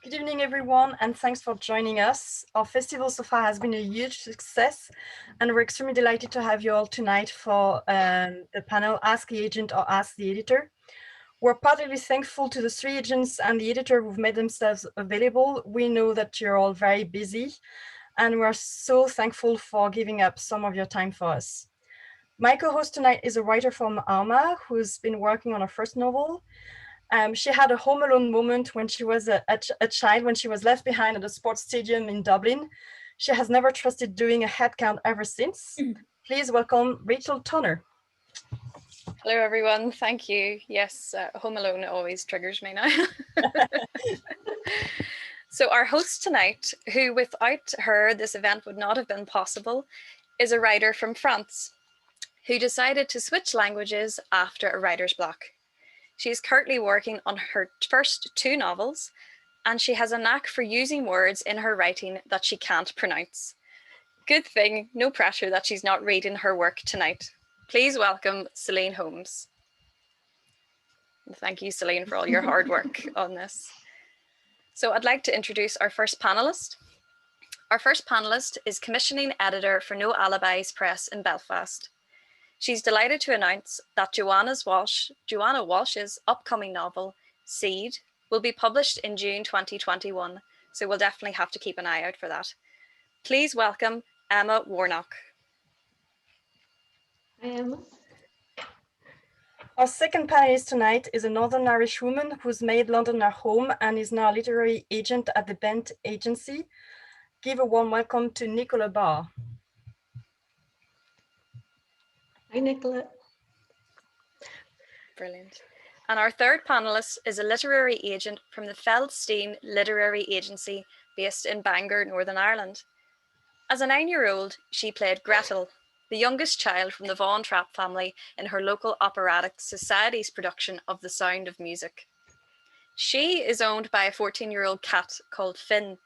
Good evening, everyone, and thanks for joining us. Our festival so far has been a huge success, and we're extremely delighted to have you all tonight for the panel Ask the Agent or Ask the Editor. We're particularly thankful to the three agents and the editor who've made themselves available. We know that you're all very busy, and we're so thankful for giving up some of your time for us. My co-host tonight is a writer from Armagh who's been working on her first novel. She had a home alone moment when she was a child, when she was left behind at a sports stadium in Dublin. She has never trusted doing a head count ever since. Please welcome Rachel Tonner. Hello, everyone. Thank you. Yes, Home Alone always triggers me now. So our host tonight, who without her this event would not have been possible, is a writer from France who decided to switch languages after a writer's block. She is currently working on her first two novels, and she has a knack for using words in her writing that she can't pronounce. Good thing, no pressure that she's not reading her work tonight. Please welcome Celine Holmes. And thank you, Celine, for all your hard work on this. So I'd like to introduce our first panelist. Our first panelist is commissioning editor for No Alibis Press in Belfast. She's delighted to announce that Joanna Walsh's upcoming novel, Seed, will be published in June 2021, so we'll definitely have to keep an eye out for that. Please welcome Emma Warnock. Hi, Emma. Our second panelist tonight is a Northern Irish woman who's made London her home and is now a literary agent at the Feldstein Agency. Give a warm welcome to Nicola Barr. Hi, Nicola. Brilliant. And our third panelist is a literary agent from the Feldstein Literary Agency based in Bangor, Northern Ireland. As a 9-year-old, she played Gretel, the youngest child from the Vaughan Trapp family in her local operatic society's production of The Sound of Music. She is owned by a 14-year-old cat called Finn,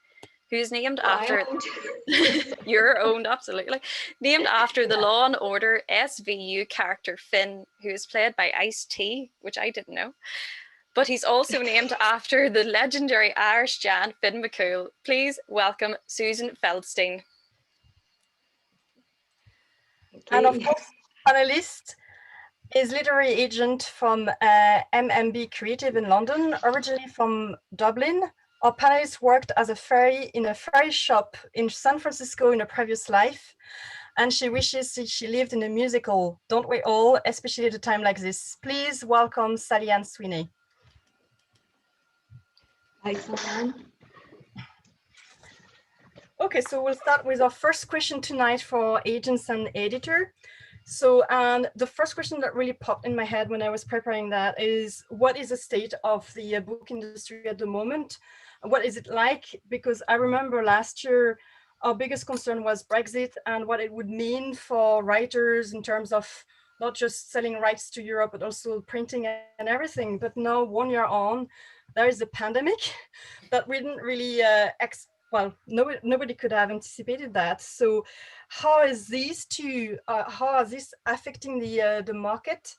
who is named after you're owned, absolutely, named after the Law and Order SVU character Finn, who is played by Ice-T, which I didn't know. But he's also named after the legendary Irish giant Finn McCool. Please welcome Susan Feldstein. And of course, panelist is literary agent from MMB Creative in London, originally from Dublin. Our panelist worked as in a fairy shop in San Francisco in a previous life, and she wishes she lived in a musical, don't we all, especially at a time like this. Please welcome Sallyanne Sweeney. Hi, Sallyanne. Okay, so we'll start with our first question tonight for agents and editor. So the first question that really popped in my head when I was preparing that is, what is the state of the book industry at the moment? What is it like? Because I remember last year, our biggest concern was Brexit and what it would mean for writers in terms of not just selling rights to Europe, but also printing and everything. But now, 1 year on, there is a pandemic that we didn't really nobody could have anticipated that. So how is these two, how is this affecting the market?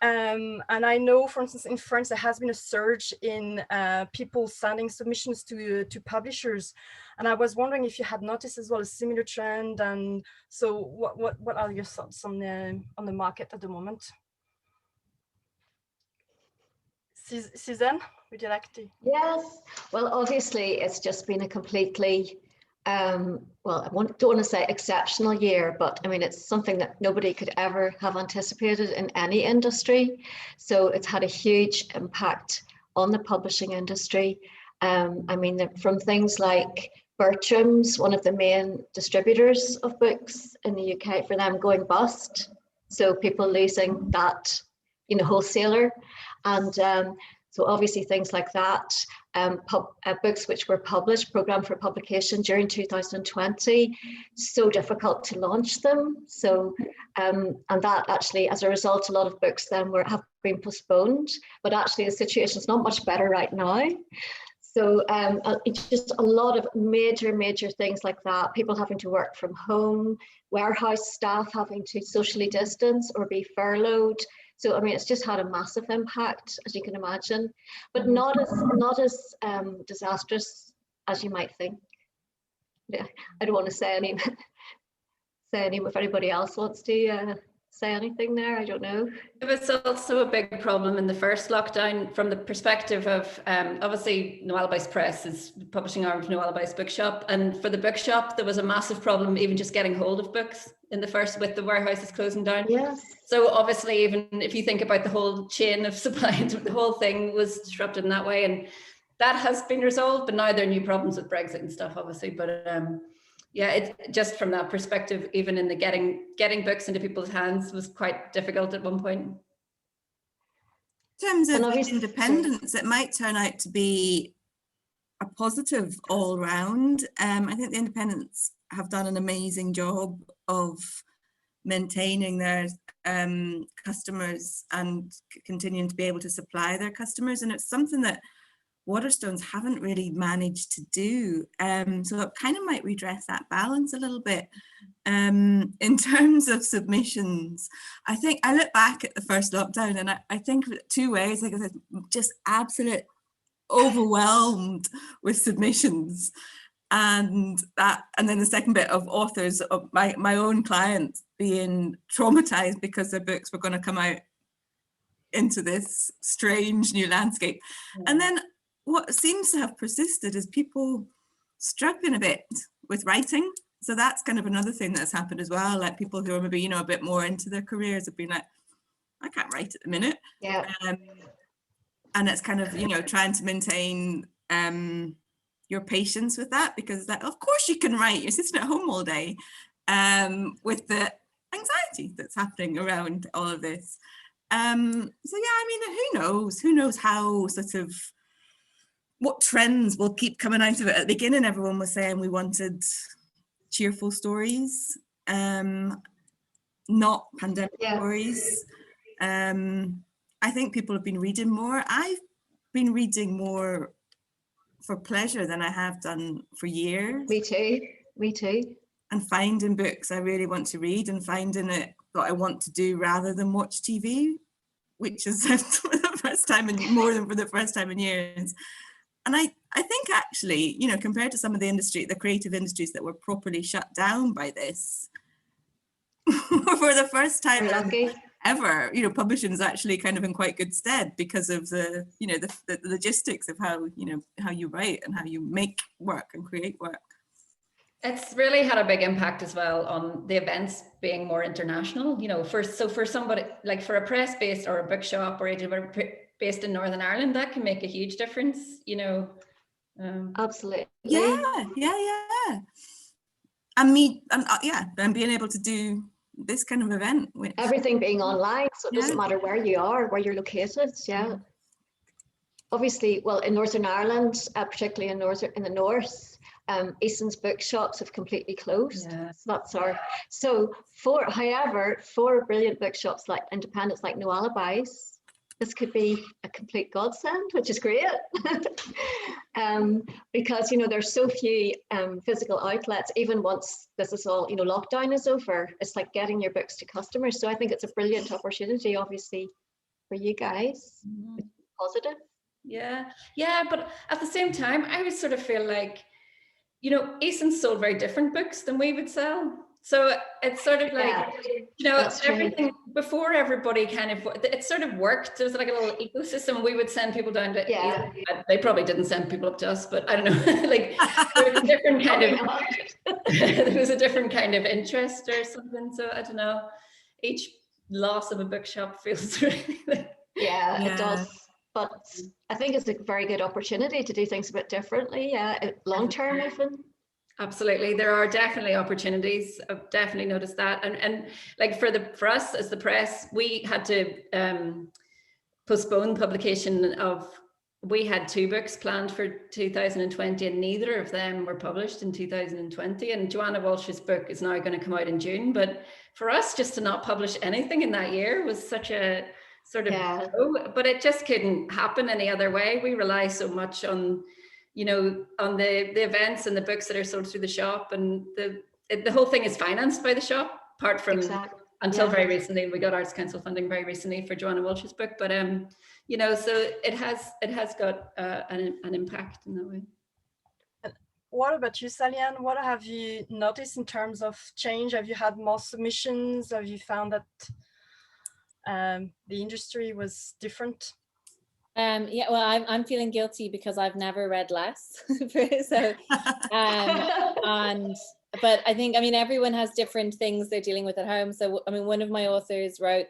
And I know, for instance, in France, there has been a surge in people sending submissions to publishers. And I was wondering if you had noticed as well a similar trend. And so what are your thoughts on the market at the moment? Suzanne, would you like to? Yes, well, obviously, it's just been a completely, don't want to say exceptional year, but I mean, it's something that nobody could ever have anticipated in any industry. So it's had a huge impact on the publishing industry. I mean, from things like Bertram's, one of the main distributors of books in the UK, for them going bust. So people losing that, wholesaler. And so obviously things like that, books which were published, programmed for publication during 2020, so difficult to launch them. So, and that actually, as a result, a lot of books then have been postponed, but actually the situation is not much better right now. So it's just a lot of major things like that. People having to work from home, warehouse staff having to socially distance or be furloughed. So I mean, it's just had a massive impact, as you can imagine, but not as disastrous as you might think. Yeah, I don't want to say any if anybody else wants to say anything there. I don't know. It was also a big problem in the first lockdown from the perspective of obviously No Alibis Press is the publishing arm of No Alibis Bookshop, and for the bookshop there was a massive problem even just getting hold of books in the first, with the warehouses closing down. Yes. So obviously, even if you think about the whole chain of supply, the whole thing was disrupted in that way, and that has been resolved, but now there are new problems with Brexit and stuff, obviously. But yeah, it's just from that perspective, even in the getting books into people's hands was quite difficult at one point. In terms of independence, it might turn out to be a positive all round. I think the independents have done an amazing job of maintaining their customers and continuing to be able to supply their customers, and it's something that Waterstones haven't really managed to do. So it kind of might redress that balance a little bit. In terms of submissions, I think I look back at the first lockdown and I think two ways. I was just absolute overwhelmed with submissions, and then the second bit of authors, of my own clients being traumatized because their books were going to come out into this strange new landscape. And then what seems to have persisted is people struggling a bit with writing. So that's kind of another thing that's happened as well. Like people who are maybe, a bit more into their careers have been like, I can't write at the minute. Yeah. And it's kind of, trying to maintain your patience with that, because that, of course you can write, you're sitting at home all day, with the anxiety that's happening around all of this. So yeah, who knows how what trends will keep coming out of it. At the beginning, everyone was saying we wanted cheerful stories, not pandemic stories. I think people have been reading more. I've been reading more for pleasure than I have done for years. Me too. And finding books I really want to read and finding it what I want to do rather than watch TV, which is for the first time for the first time in years. And I think actually, compared to some of the creative industries that were properly shut down by this, for the first time ever, publishing is actually kind of in quite good stead because of the logistics of how you write and how you make work and create work. It's really had a big impact as well on the events being more international. For somebody like for a press based or a bookshop or based in Northern Ireland, that can make a huge difference. Absolutely. Yeah. And being able to do this kind of event with everything being online, so it doesn't matter where you are, where you're located. Yeah. Obviously, well, in Northern Ireland, particularly in the north, Eason's bookshops have completely closed. Yeah. So for brilliant bookshops like independents like No Alibis, this could be a complete godsend, which is great. Because there's so few physical outlets. Even once this is all lockdown is over, it's like getting your books to customers. So I think it's a brilliant opportunity, obviously, for you guys. Mm-hmm. It's positive. Yeah, but at the same time, I always sort of feel like, Eason sold very different books than we would sell. So it's sort of like, everything before everybody it sort of worked. There was like a little ecosystem. We would send people down to, they probably didn't send people up to us, but I don't know, like there was a different kind there was a different kind of interest or something. So I don't know, each loss of a bookshop feels really it does. But I think it's a very good opportunity to do things a bit differently, long term even. Absolutely, there are definitely opportunities. I've definitely noticed that, and like for us as the press, we had to postpone publication of. We had 2 books planned for 2020, and neither of them were published in 2020. And Joanna Walsh's book is now going to come out in June. But for us, just to not publish anything in that year was such a sort of but it just couldn't happen any other way. We rely so much on on the events and the books that are sold through the shop, and the whole thing is financed by the shop, apart from until very recently. We got Arts Council funding very recently for Joanna Walsh's book, but you know, so it has got an impact in that way. What about you, Sallyanne? What have you noticed in terms of change? Have you had more submissions? Have you found that the industry was different? Yeah, well, I'm feeling guilty because I've never read less. So, but I think, I mean, everyone has different things they're dealing with at home. So, I mean, one of my authors wrote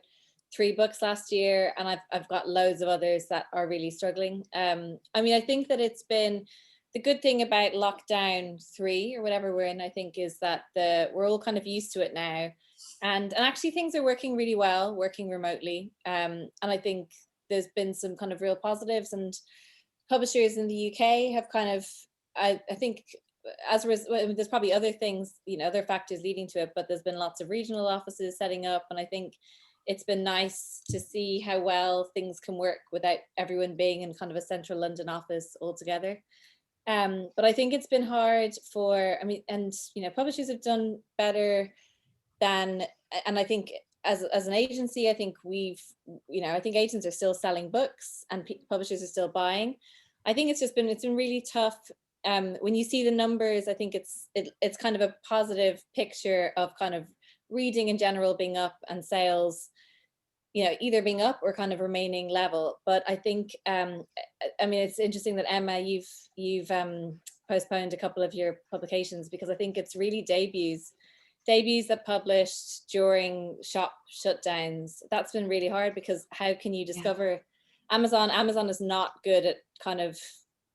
3 books last year, and I've got loads of others that are really struggling. I mean, I think that it's been, the good thing about lockdown 3 or whatever we're in, I think, is that we're all kind of used to it now. And actually things are working really well, working remotely. And I think there's been some kind of real positives, and publishers in the UK have kind of, I think, there's probably other things, you know, other factors leading to it, but there's been lots of regional offices setting up, and I think it's been nice to see how well things can work without everyone being in kind of a central London office altogether. But I think it's been hard for, I mean, and, you know, publishers have done better than, and I think as an agency, I think I think agents are still selling books and publishers are still buying. I think it's been really tough. When you see the numbers, I think it's kind of a positive picture of kind of reading in general being up and sales, you know, either being up or kind of remaining level. But I think, I mean, it's interesting that Emma, you've postponed a couple of your publications, because I think it's really debuts that published during shop shutdowns. That's been really hard, because how can you discover Amazon is not good at kind of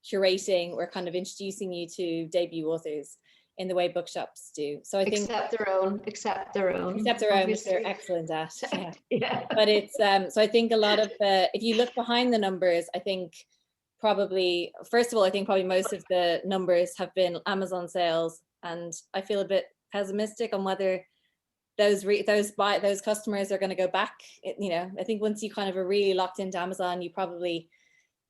curating or kind of introducing you to debut authors in the way bookshops do. So I think except their own, which they're excellent at. Yeah. Yeah. But it's so I think a lot of if you look behind the numbers, I think probably, first of all, I think probably most of the numbers have been Amazon sales, and I feel a bit pessimistic on whether those customers are going to go back. You know, I think once you kind of are really locked into Amazon, you probably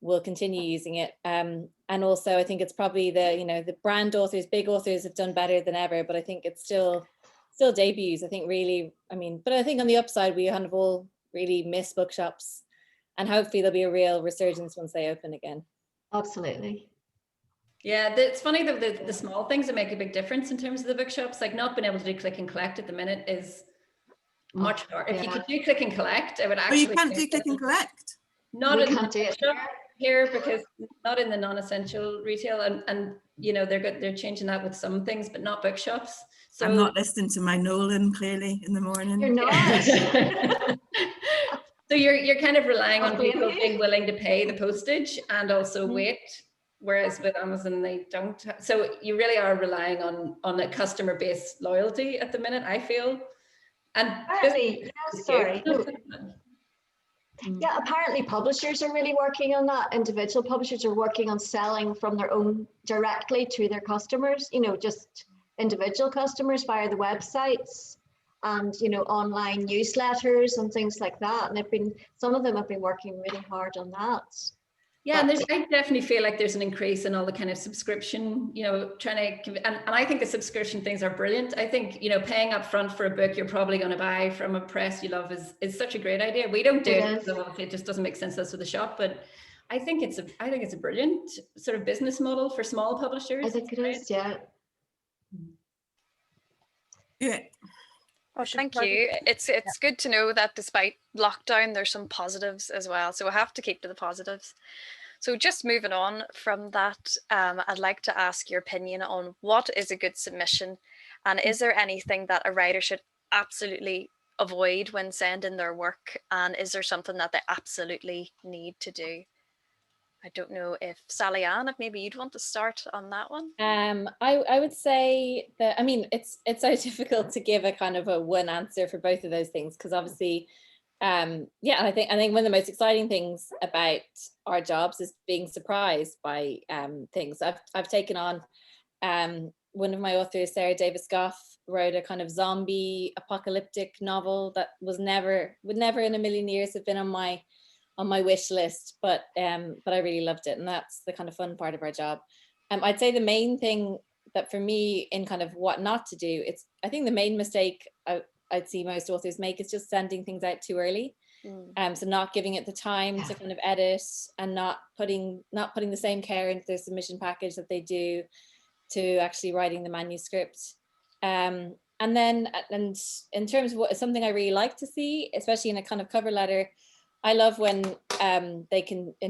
will continue using it. And also I think it's probably the brand authors, big authors have done better than ever, but I think it's still debuts. I think really, I mean, but I think on the upside, we kind of all really miss bookshops, and hopefully there'll be a real resurgence once they open again. Absolutely. Yeah, it's funny that the small things that make a big difference in terms of the bookshops, like not being able to do click and collect at the minute is much harder. If you could do click and collect, I would actually. Oh, you can't do click and collect? Not we in can't do it here, because not in the non-essential retail, and you know, they're changing that with some things, but not bookshops. So I'm not listening to my Nolan clearly in the morning. You're not. So you're kind of relying on people being willing to pay the postage and also wait, whereas with Amazon they don't. So you really are relying on a customer base loyalty at the minute, I feel. And apparently, yeah, apparently publishers are really working on that. Individual publishers are working on selling from their own directly to their customers, you know, just individual customers via the websites and, you know, online newsletters and things like that. And some of them have been working really hard on that. Yeah, and I definitely feel like there's an increase in all the kind of subscription, you know, and I think the subscription things are brilliant. I think, you know, paying up front for a book you're probably going to buy from a press you love is such a great idea. We don't do it because obviously it just doesn't make sense to us with the shop, but I think it's a brilliant sort of business model for small publishers. I think it is, yeah. Yeah. Oh, thank you. It's good to know that despite lockdown, there's some positives as well. So we'll have to keep to the positives. So just moving on from that, I'd like to ask your opinion on what is a good submission, and is there anything that a writer should absolutely avoid when sending their work, and is there something that they absolutely need to do? I don't know if Sallyanne, if maybe you'd want to start on that one. I would say that, I mean, it's so difficult to give a kind of a one answer for both of those things, because obviously, yeah, and I think one of the most exciting things about our jobs is being surprised by things. I've taken on one of my authors, Sarah Davis Goff, wrote a kind of zombie apocalyptic novel that would never in a million years have been on my wish list, but I really loved it, and that's the kind of fun part of our job. I'd say the main thing that for me in kind of what not to do, I think the main mistake I'd see most authors make is just sending things out too early. So not giving it the time to kind of edit, and not putting the same care into their submission package that they do to actually writing the manuscript. And in terms of what is something I really like to see, especially in a kind of cover letter, I love when an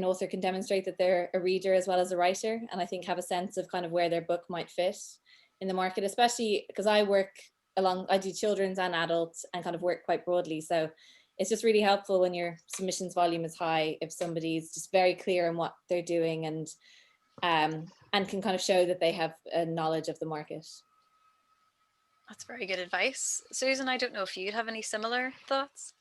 author can demonstrate that they're a reader as well as a writer, and I think have a sense of kind of where their book might fit in the market, especially because I do children's and adults and kind of work quite broadly. So it's just really helpful when your submissions volume is high if somebody's just very clear on what they're doing and can kind of show that they have a knowledge of the market. That's very good advice. Susan, I don't know if you'd have any similar thoughts.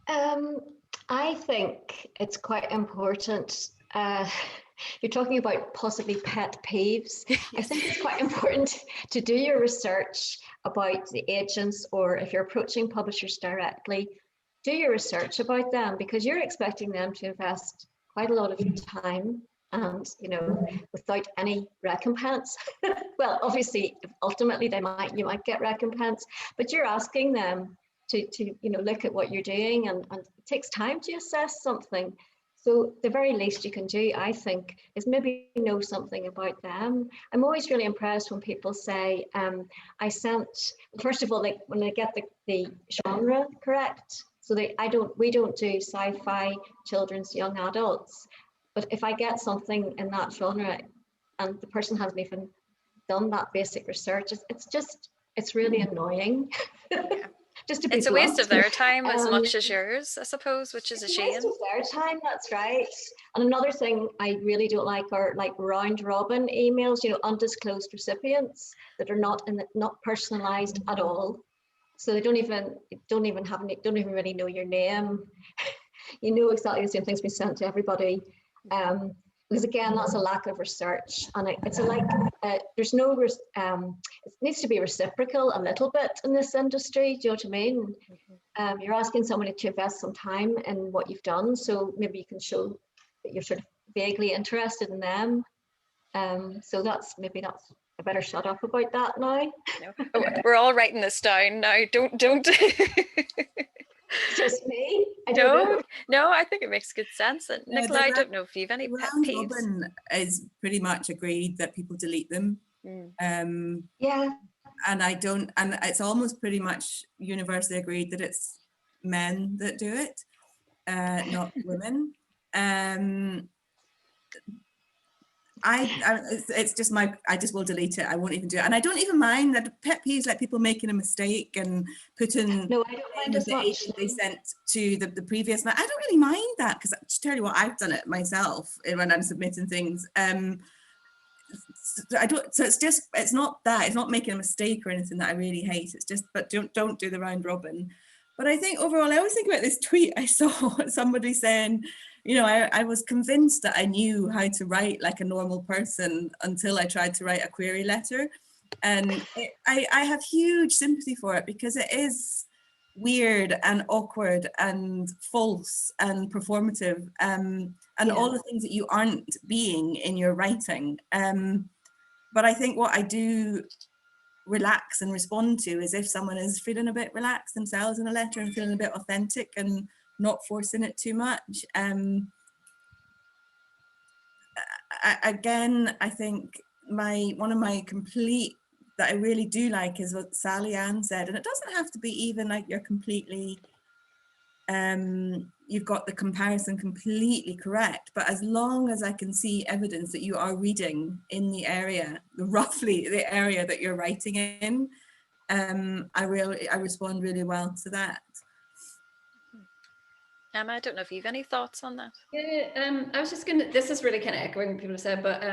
I think it's quite important. You're talking about possibly pet peeves. I think it's quite important to do your research about the agents, or if you're approaching publishers directly, do your research about them, because you're expecting them to invest quite a lot of time and, without any recompense. Well, obviously, ultimately you might get recompense, but you're asking them to look at what you're doing, and it takes time to assess something. So the very least you can do, I think, is maybe know something about them. I'm always really impressed when people say, first of all, like when I get the genre correct. So we don't do sci-fi, children's, young adults. But if I get something in that genre and the person hasn't even done that basic research, it's really annoying. Just to be it's a waste blunt. of their time as much as yours, I suppose, which is a shame. It's a waste of their time, that's right. And another thing I really don't like are like round robin emails, undisclosed recipients that are not personalized at all. So they don't even really know your name. You know exactly the same thing's been sent to everybody. Because again, that's a lack of research, and there's no it needs to be reciprocal a little bit in this industry. Do you know what I mean? You're asking somebody to invest some time in what you've done, so maybe you can show that you're sort of vaguely interested in them. So I better shut up about that now. No. Oh, we're all writing this down now. Don't. Just me? No, I think it makes good sense. And Nicola, I don't know if you've any pet peeves. Robin is pretty much agreed that people delete them. Yeah. And and it's almost pretty much universally agreed that it's men that do it, not women. It's just I just will delete it. I won't even do it, and I don't even mind that pet peeves, like people making a mistake and putting no, I don't mind as much. They sent to the previous man. I don't really mind that, because to tell you what, I've done it myself when I'm submitting things. I don't. So it's not that. It's not making a mistake or anything that I really hate. It's just, but don't do the round robin. But I think overall, I always think about this tweet I saw somebody saying, I was convinced that I knew how to write like a normal person until I tried to write a query letter. And I have huge sympathy for it, because it is weird and awkward and false and performative, and all the things that you aren't being in your writing. But I think what I do relax and respond to is if someone is feeling a bit relaxed themselves in a letter and feeling a bit authentic and not forcing it too much. Again, I think one of my complete that I really do like is what Sallyanne said, and it doesn't have to be even like you're completely you've got the comparison completely correct, but as long as I can see evidence that you are reading in the area, roughly the area that you're writing in, I respond really well to that. Emma, I don't know if you have any thoughts on that. Yeah, I was just this is really kind of echoing what people have said, but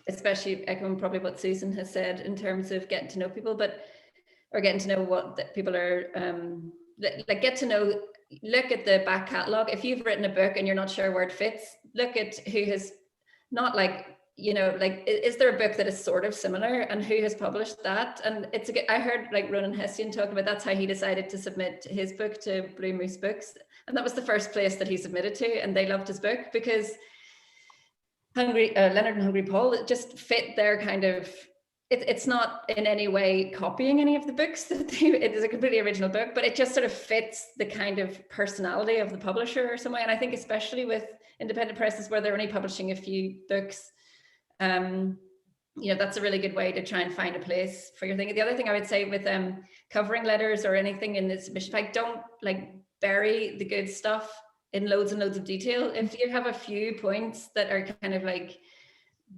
especially echoing probably what Susan has said in terms of getting to know people, or getting to know what people are, like get to know, look at the back catalogue. If you've written a book and you're not sure where it fits, look at who has, not like, is there a book that is sort of similar and who has published that? And I heard like Ronan Hessian talk about that's how he decided to submit his book to Blue Moose Books. And that was the first place that he submitted to, and they loved his book because Leonard and Hungry Paul, it just fit their kind of it's not in any way copying any of the books. It is a completely original book, but it just sort of fits the kind of personality of the publisher or something. And I think especially with independent presses where they're only publishing a few books, you know, that's a really good way to try and find a place for your thing. The other thing I would say with covering letters or anything in the submission pack, don't like bury the good stuff in loads and loads of detail. If you have a few points that are kind of like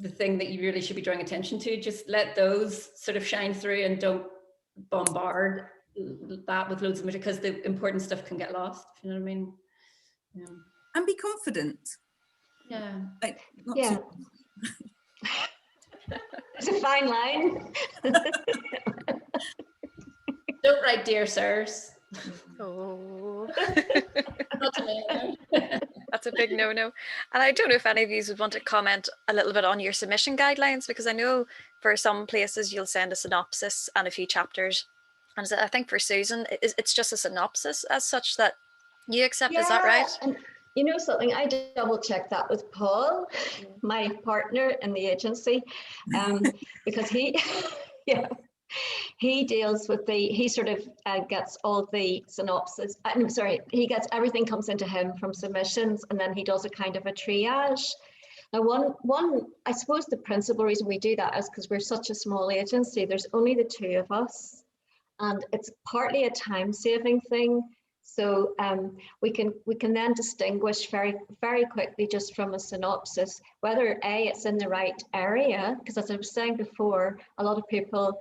the thing that you really should be drawing attention to, just let those sort of shine through and don't bombard that with loads of material, because the important stuff can get lost, if you know what I mean. Yeah. And be confident. Yeah. Like, not Yeah. too... It's a fine line. Don't write dear sirs. Oh. Not to me. That's a big no-no. And I don't know if any of you would want to comment a little bit on your submission guidelines, because I know for some places you'll send a synopsis and a few chapters. And I think for Susan, it's just a synopsis as such that you accept, is that right? And you know something, I double checked that with Paul, my partner in the agency, because he, yeah, he deals with he sort of gets all the synopsis. I'm sorry, he gets everything comes into him from submissions, and then he does a kind of a triage. Now, one, I suppose the principal reason we do that is because we're such a small agency. There's only the two of us, and it's partly a time-saving thing. So we can then distinguish very, very quickly just from a synopsis whether it's in the right area, because as I was saying before, a lot of people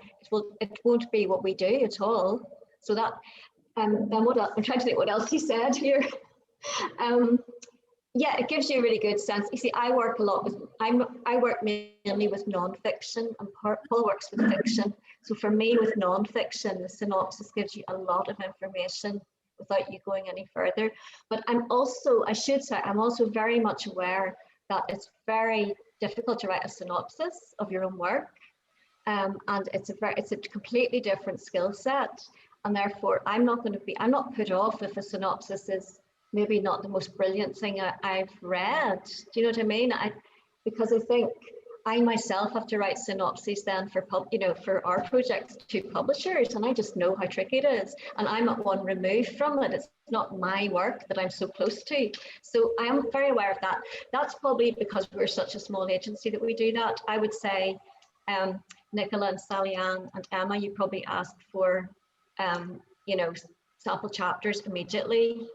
it won't be what we do at all. So that then what else? I'm trying to think what else he said here. Yeah, it gives you a really good sense. You see, I work a lot with I work mainly with nonfiction, and Paul works with fiction. So for me, with nonfiction, the synopsis gives you a lot of information without you going any further. But I should say, I'm also very much aware that it's very difficult to write a synopsis of your own work. And it's a completely different skill set. And therefore, I'm not put off if a synopsis is maybe not the most brilliant thing I've read. Do you know what I mean? Because I think I myself have to write synopses then for our projects to publishers, and I just know how tricky it is, and I'm at one remove from it. It's not my work that I'm so close to, so I am very aware of that. That's probably because we're such a small agency that we do that. I would say Nicola and Sallyanne and Emma, you probably asked for sample chapters immediately.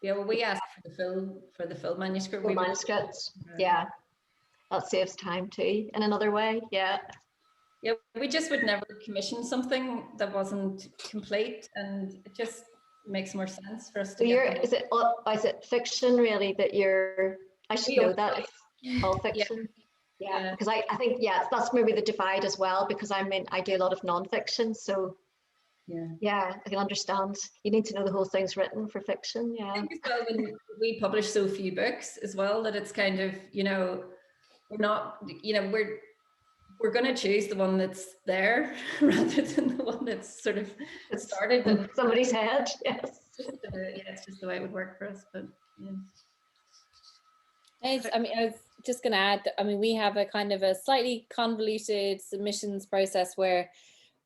Yeah, well, we asked for the full manuscript. Manuscripts, yeah. That saves time too in another way. Yeah. Yeah, we just would never commission something that wasn't complete, and it just makes more sense for us to Is it fiction really that you're? I should know that it's all fiction. Yeah, because I think that's maybe the divide as well, because I do a lot of nonfiction, so yeah, I can understand. You need to know the whole thing's written for fiction. Yeah. I think as well, when we publish so few books as well, that it's kind of, we're not, we're going to choose the one that's there rather than the one that's sort of started in somebody's head. Yes. It's just the way it would work for us. But I was just going to add that, we have a kind of a slightly convoluted submissions process where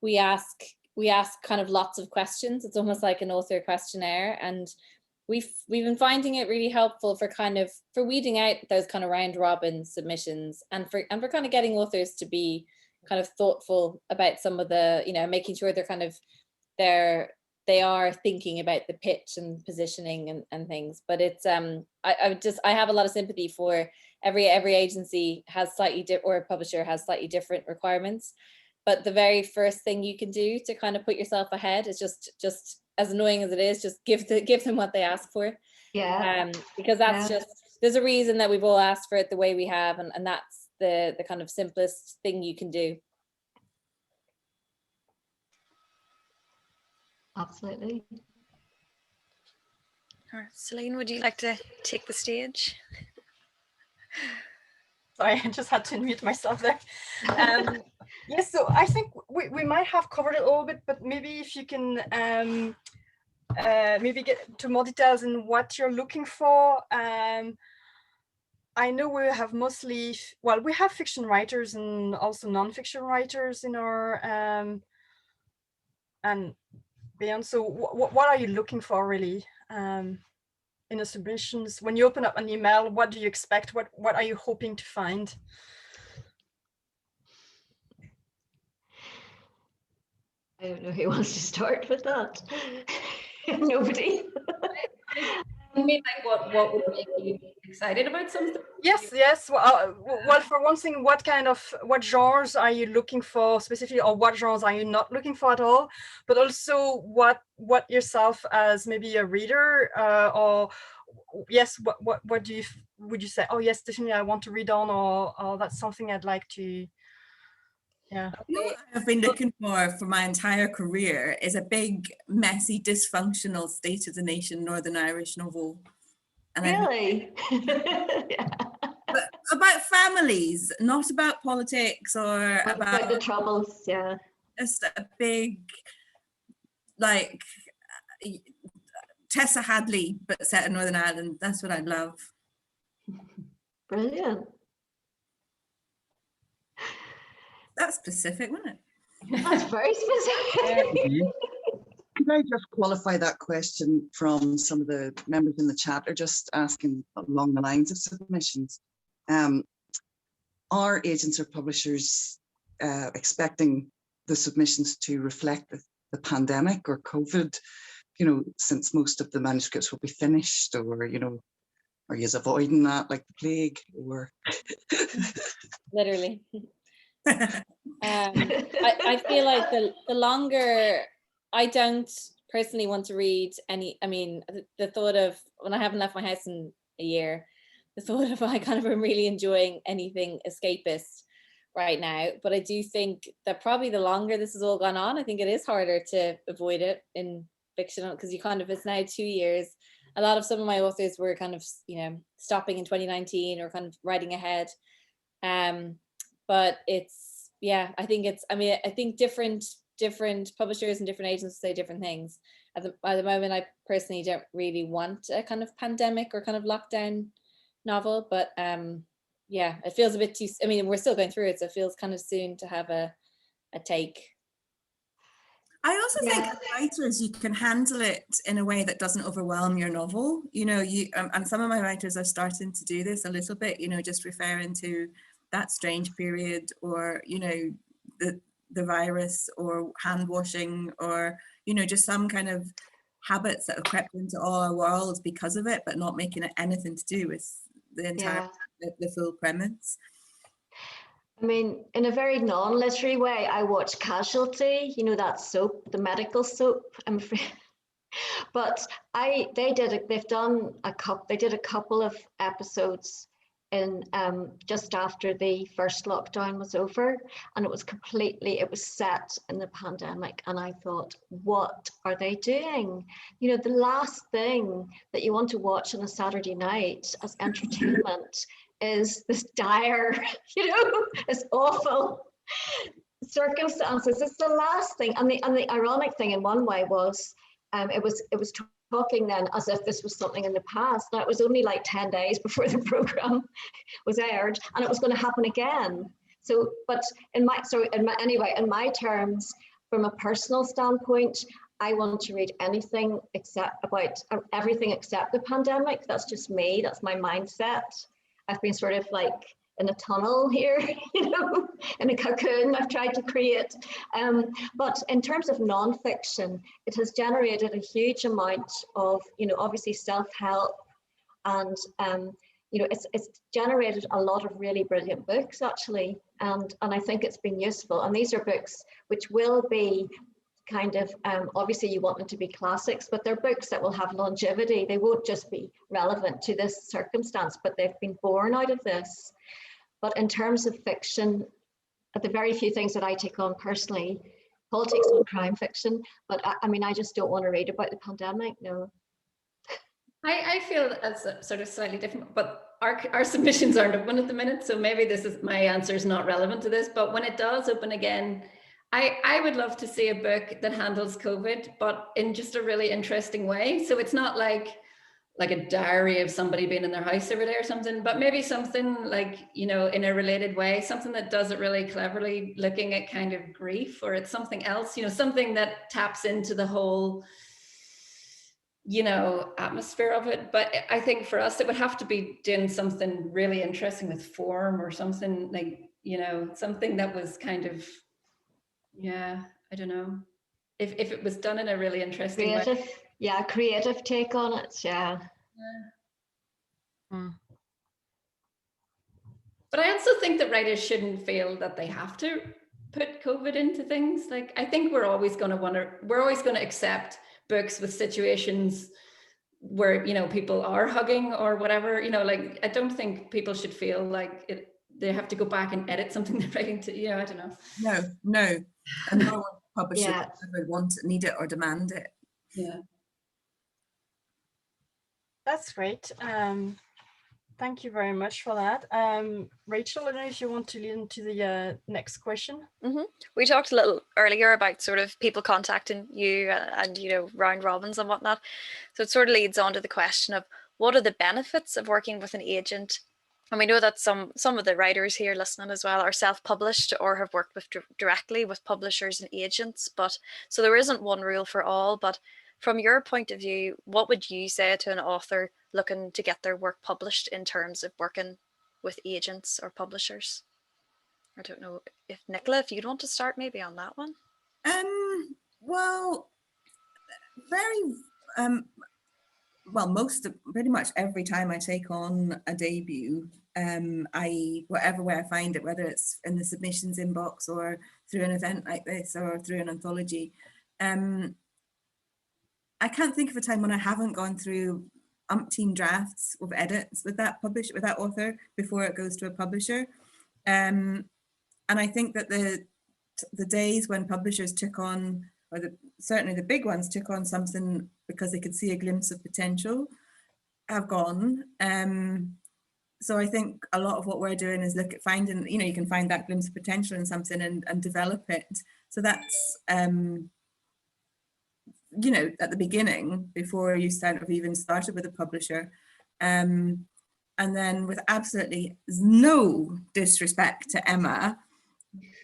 we ask kind of lots of questions. It's almost like an author questionnaire, and we've been finding it really helpful for weeding out those kind of round robin submissions, and for kind of getting authors to be kind of thoughtful about some of the, making sure they are thinking about the pitch and positioning and things. But it's I have a lot of sympathy for every agency has or publisher has slightly different requirements. But the very first thing you can do to kind of put yourself ahead is just as annoying as it is, just give them what they ask for. Yeah. Because that's there's a reason that we've all asked for it the way we have, and that's the kind of simplest thing you can do. Absolutely. All right, Celine, would you like to take the stage? Sorry, I just had to unmute myself there. Yes, so I think we might have covered it a little bit, but maybe if you can maybe get to more details in what you're looking for. I know we have mostly, well, we have fiction writers and also non-fiction writers in our, and beyond. So what are you looking for really in the submissions? When you open up an email, what do you expect? What are you hoping to find? I don't know who wants to start with that. Nobody. You mean like what would make you excited about something? Yes. Well, for one thing, what genres are you looking for specifically, or what genres are you not looking for at all? But also, what yourself as maybe a reader, or yes, what do you would you say? Oh yes, definitely, I want to read on, or that's something I'd like to. Yeah. You know what I've been looking for my entire career is a big, messy, dysfunctional state of the nation Northern Irish novel. And really? Yeah. But about families, not about politics or about the troubles, yeah. Just a big, like Tessa Hadley, but set in Northern Ireland. That's what I love. Brilliant. That's specific, wasn't it? That's very specific. Could I just qualify that question from some of the members in the chat are just asking along the lines of submissions? Are agents or publishers expecting the submissions to reflect the pandemic or COVID, since most of the manuscripts will be finished, or, are you avoiding that like the plague, or? Literally. I feel like the longer, I don't personally want to read any, the thought of, when I haven't left my house in a year, the thought of I kind of am really enjoying anything escapist right now. But I do think that probably the longer this has all gone on, I think it is harder to avoid it in fiction, because it's now 2 years. A lot of some of my authors were kind of, stopping in 2019 or kind of writing ahead. But it's, I think different publishers and different agents say different things. At the moment, I personally don't really want a kind of pandemic or kind of lockdown novel, but it feels a bit too, we're still going through it, so it feels kind of soon to have a take. I also think as writers, you can handle it in a way that doesn't overwhelm your novel. And some of my writers are starting to do this a little bit, just referring to that strange period, or, the virus, or hand washing, or, just some kind of habits that have crept into all our worlds because of it, but not making it anything to do with the entire, the full premise. In a very non-literary way, I watch Casualty, that soap, the medical soap, I'm afraid. But they did a couple of episodes in just after the first lockdown was over, and it was set in the pandemic, and I thought, what are they doing? The last thing that you want to watch on a Saturday night as entertainment is this dire, this awful circumstances. It's the last thing, and the ironic thing in one way was it was talking then as if this was something in the past. Now, it was only like 10 days before the program was aired, and it was going to happen again. So, but in my terms, from a personal standpoint, I want to read anything about everything except the pandemic. That's just me. That's my mindset. I've been sort of like in a tunnel here, in a cocoon I've tried to create. But in terms of nonfiction, it has generated a huge amount of, obviously self-help, and it's generated a lot of really brilliant books actually, and I think it's been useful. And these are books which will be kind of, obviously you want them to be classics, but they're books that will have longevity. They won't just be relevant to this circumstance, but they've been born out of this. But in terms of fiction, the very few things that I take on personally, politics and crime fiction, but I just don't want to read about the pandemic, no. I feel as sort of slightly different, but our submissions aren't open at the minute, so maybe my answer is not relevant to this, but when it does open again, I would love to see a book that handles COVID, but in just a really interesting way. So it's not like like a diary of somebody being in their house every day or something, but maybe something like, you know, in a related way, something that does it really cleverly, looking at kind of grief, or it's something else, you know, something that taps into the whole, you know, atmosphere of it. But I think for us, it would have to be doing something really interesting with form, or something like, you know, something that was kind of, yeah, I don't know, if it was done in a really interesting Creative, way. yeah, creative take on it, yeah. But I also think that writers shouldn't feel that they have to put COVID into things. Like, I think we're always going to accept books with situations where, you know, people are hugging or whatever, you know, like, I don't think people should feel like they have to go back and edit something they're writing to, you know, I don't know. No. And no one publisher Yeah. would want it, need it, or demand it. Yeah. That's great. Thank you very much for that. Rachel, I don't know if you want to lead into the next question. We talked a little earlier about sort of people contacting you and, you know, round robins and whatnot. So it sort of leads on to the question of what are the benefits of working with an agent? And we know that some of the writers here listening as well are self-published or have worked with directly with publishers and agents. But so there isn't one rule for all. But from your point of view, what would you say to an author looking to get their work published in terms of working with agents or publishers? I don't know if Nicola, if you'd want to start maybe on that one. Well, pretty much every time I take on a debut, whatever way I find it, whether it's in the submissions inbox or through an event like this or through an anthology, I can't think of a time when I haven't gone through umpteen drafts of edits with that author before it goes to a publisher. And I think that the days when publishers took on, or certainly the big ones took on something because they could see a glimpse of potential, have gone. So I think a lot of what we're doing is look at finding, you know, you can find that glimpse of potential in something and develop it. So that's, you know, at the beginning, before you have even started with a publisher. And then, with absolutely no disrespect to Emma,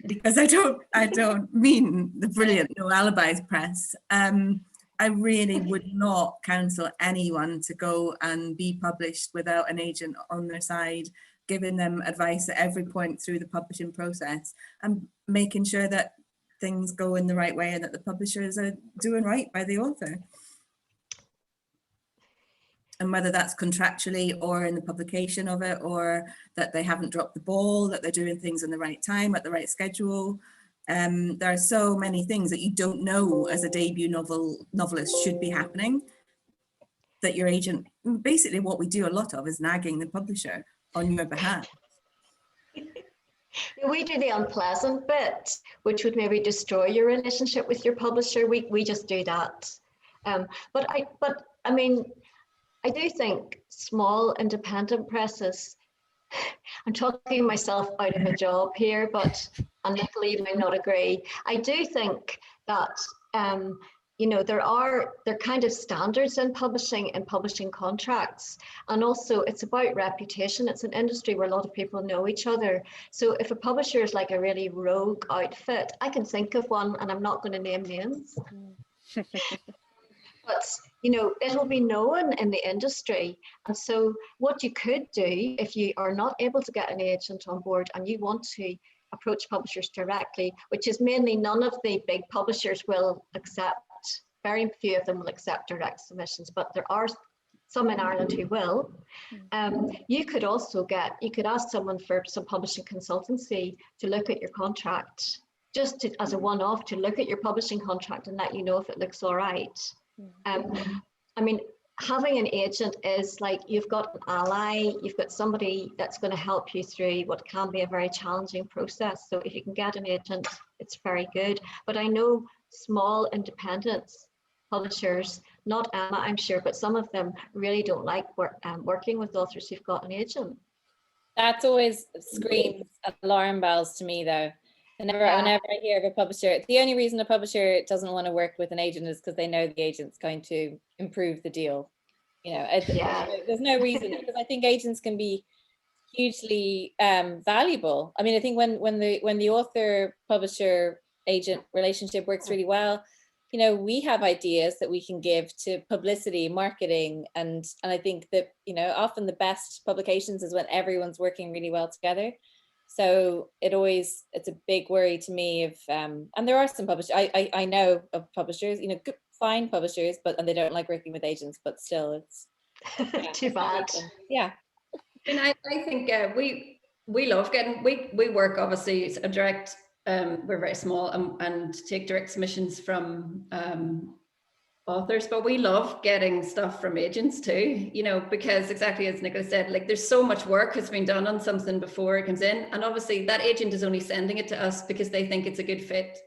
because I don't mean the brilliant No Alibis Press, I really would not counsel anyone to go and be published without an agent on their side, giving them advice at every point through the publishing process and making sure that things go in the right way and that the publishers are doing right by the author. And whether that's contractually or in the publication of it, or that they haven't dropped the ball, that they're doing things in the right time, at the right schedule. There are so many things that you don't know as a debut novelist should be happening, that your agent, basically what we do a lot of is nagging the publisher on your behalf. We do the unpleasant bit, which would maybe destroy your relationship with your publisher. We just do that. But I mean, I do think small independent presses, I'm talking myself out of a job here, and Nicola, you may not agree. I do think that, you know, there are kind of standards in publishing contracts. And also it's about reputation. It's an industry where a lot of people know each other. So if a publisher is like a really rogue outfit, I can think of one, and I'm not going to name names. But, you know, it'll be known in the industry. And so what you could do, if you are not able to get an agent on board and you want to approach publishers directly, which is mainly none of the big publishers will accept, very few of them will accept direct submissions, but there are some in Ireland who will. You could ask someone for some publishing consultancy to look at your contract, just as a one-off, to look at your publishing contract and let you know if it looks all right. I mean, having an agent is like, you've got an ally, you've got somebody that's going to help you through what can be a very challenging process. So if you can get an agent, it's very good. But I know small independent publishers, not Emma, I'm sure, but some of them really don't like working with authors who've got an agent. That's always screams alarm bells to me, though. Whenever I hear of a publisher, the only reason a publisher doesn't want to work with an agent is because they know the agent's going to improve the deal. You know, there's no reason, because I think agents can be hugely valuable. I mean, I think when the author publisher agent relationship works really well, you know, we have ideas that we can give to publicity, marketing, and I think that, you know, often the best publications is when everyone's working really well together. So it's a big worry to me if and there are some publishers, I know of publishers, you know, good, fine publishers, and they don't like working with agents, but still it's too bad. Yeah. And I think we love getting, we work obviously a direct, we're very small and take direct submissions from authors, but we love getting stuff from agents too, you know, because exactly as Nicola said, like there's so much work has been done on something before it comes in, and obviously that agent is only sending it to us because they think it's a good fit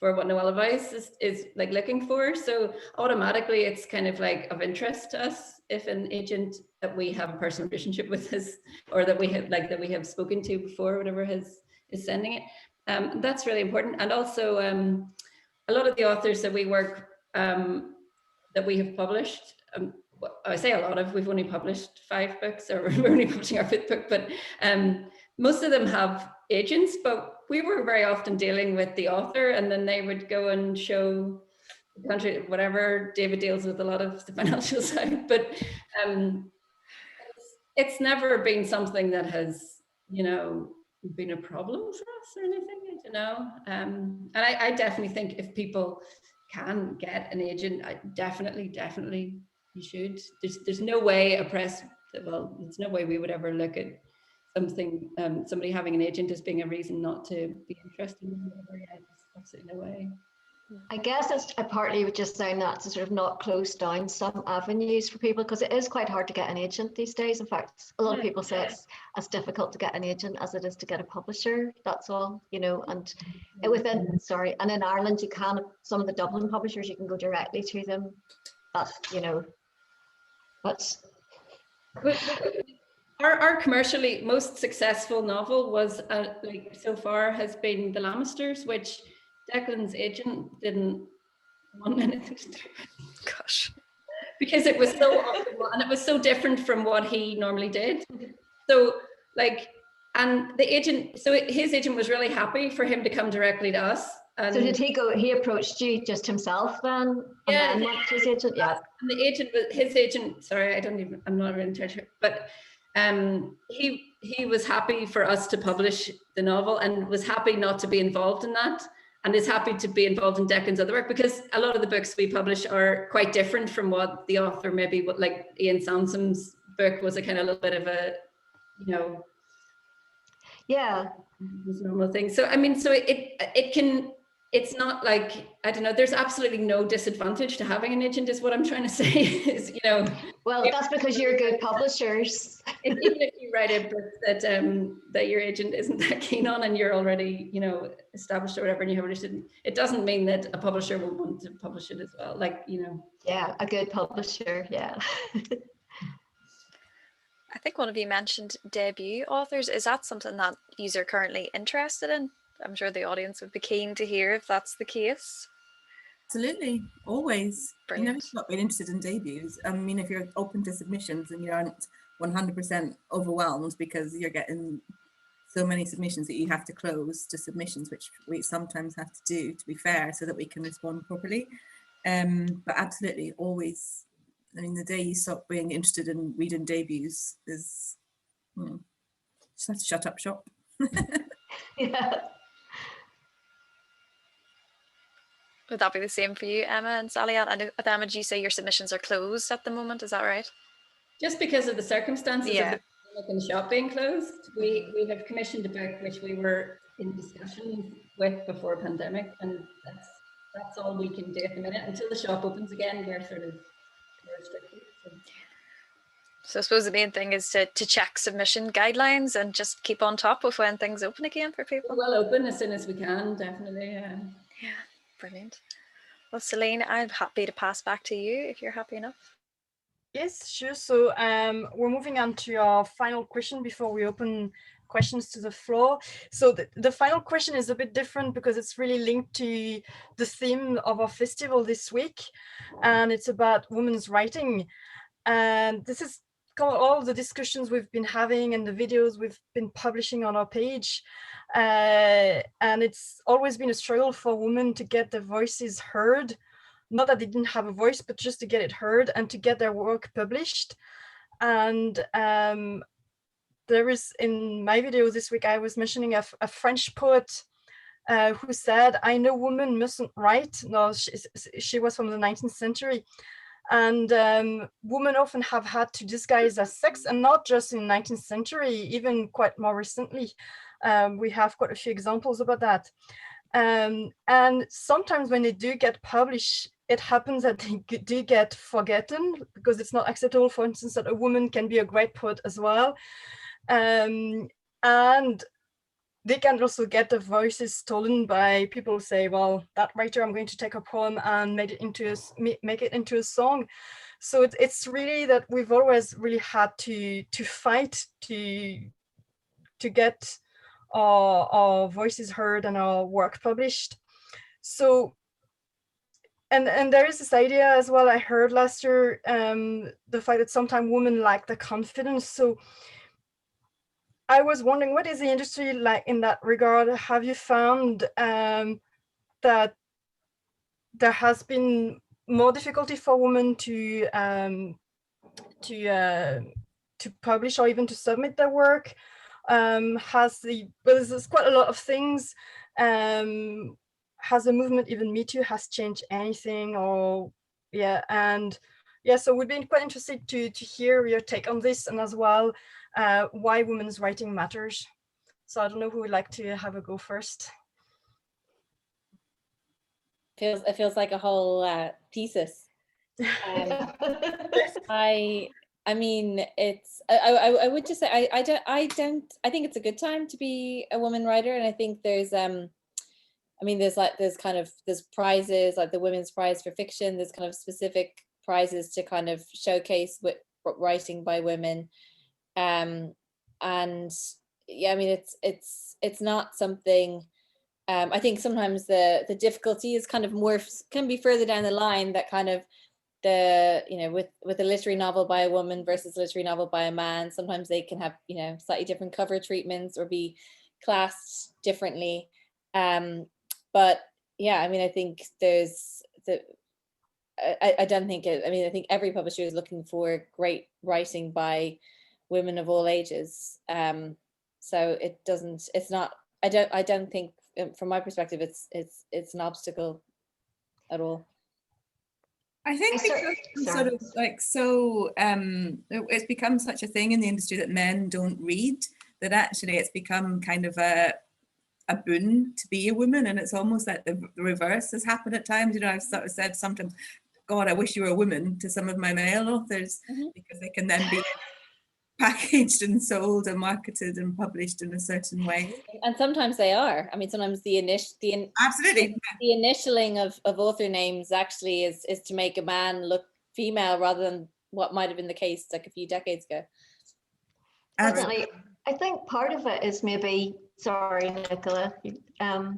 for what No Alibis is like looking for. So automatically it's kind of like of interest to us if an agent that we have a personal relationship with is, or that we have spoken to before, whatever is sending it. That's really important. And also a lot of the authors that we work that we have published, I say a lot of, we've only published 5 books, or we're only publishing our 5th book, but most of them have agents, but we were very often dealing with the author, and then they would go and show the country, whatever. David deals with a lot of the financial side, but it's never been something that has, you know, been a problem for us or anything, I don't know. And I definitely think if people can get an agent, definitely you should. There's no way there's no way we would ever look at something, somebody having an agent as being a reason not to be interested in whatever. Yeah, there's absolutely no way. I guess it's partly just saying that to sort of not close down some avenues for people, because it is quite hard to get an agent these days. In fact, a lot of people say it's as difficult to get an agent as it is to get a publisher. That's all, you know. And and in Ireland, you can, some of the Dublin publishers, you can go directly to them. But you know, that's our commercially most successful novel was like so far has been The Lamisters, which Declan's agent didn't want anything to do with. Gosh. Because it was so optimal and it was so different from what he normally did. So like, and the agent, so his agent was really happy for him to come directly to us. And so did he approached you just himself then? Yeah. And then his agent, yeah. And the agent was his agent, sorry, I'm not really sure, but he was happy for us to publish the novel and was happy not to be involved in that. And is happy to be involved in Declan's other work, because a lot of the books we publish are quite different from what the author maybe, like Ian Sansom's book was a kind of a little bit of a, you know, yeah, normal thing. So I mean, so it can, it's not like, I don't know, there's absolutely no disadvantage to having an agent is what I'm trying to say is, you know. Well, that's because you're good publishers. Even if you write a book that your agent isn't that keen on and you're already, you know, established or whatever, and you have it doesn't mean that a publisher will want to publish it as well. Like, you know. Yeah, a good publisher, yeah. I think one of you mentioned debut authors. Is that something that you are currently interested in? I'm sure the audience would be keen to hear if that's the case. Absolutely, always. Brilliant. You never stop being interested in debuts. I mean, if you're open to submissions and you aren't 100% overwhelmed because you're getting so many submissions that you have to close to submissions, which we sometimes have to do, to be fair, so that we can respond properly. But absolutely, always. I mean, the day you stop being interested in reading debuts is, you know, just have to shut up shop. Yeah. Would that be the same for you, Emma and Sallyanne? And Emma, did you say your submissions are closed at the moment? Is that right? Just because of the circumstances Yeah. of the shop being closed, we have commissioned a book which we were in discussion with before pandemic, and that's all we can do at the minute until the shop opens again. We're sort of restricted. So I suppose the main thing is to check submission guidelines and just keep on top of when things open again for people. We'll open as soon as we can, definitely. Yeah. Brilliant. Well, Celine, I'm happy to pass back to you if you're happy enough. Yes, sure. So we're moving on to our final question before we open questions to the floor. So the final question is a bit different because it's really linked to the theme of our festival this week, and it's about women's writing. And this is all the discussions we've been having and the videos we've been publishing on our page. And it's always been a struggle for women to get their voices heard. Not that they didn't have a voice, but just to get it heard and to get their work published. And there is, in my video this week, I was mentioning a French poet who said, "I know women mustn't write." No, she was from the 19th century. And women often have had to disguise their sex, and not just in the 19th century, even quite more recently. We have quite a few examples about that. And sometimes when they do get published, it happens that they do get forgotten, because it's not acceptable, for instance, that a woman can be a great poet as well. And they can also get the voices stolen by people who say, well, that writer, I'm going to take a poem and make it into a song. So it's really that we've always really had to fight to get our voices heard and our work published. So, and there is this idea as well, I heard last year, the fact that sometimes women lack the confidence. So I was wondering, what is the industry like in that regard? Have you found that there has been more difficulty for women to publish or even to submit their work? There's quite a lot of things. Has the movement, even Me Too, has changed anything? Or so we'd be quite interested to hear your take on this, and as well why women's writing matters. So I don't know who would like to have a go first. It feels like a whole thesis. I mean, it's. I would just say I think it's a good time to be a woman writer, and I think there's there's prizes like the Women's Prize for Fiction. There's kind of specific prizes to kind of showcase writing by women. And yeah, I mean, it's not something. I think sometimes the difficulty is kind of can be further down the line, that kind of with a literary novel by a woman versus a literary novel by a man, sometimes they can have slightly different cover treatments or be classed differently. But yeah, I mean, I think I don't think I think every publisher is looking for great writing by women of all ages. So I don't think, from my perspective, it's an obstacle at all. I think it's become such a thing in the industry that men don't read, that actually it's become kind of a boon to be a woman, and it's almost like the reverse has happened at times. I've sort of said sometimes, God, I wish you were a woman, to some of my male authors, because they can then be packaged and sold and marketed and published in a certain way. And sometimes they are. I mean, sometimes the initialing of author names actually is to make a man look female, rather than what might have been the case like a few decades ago. Definitely. I think part of it is maybe, sorry, Nicola. I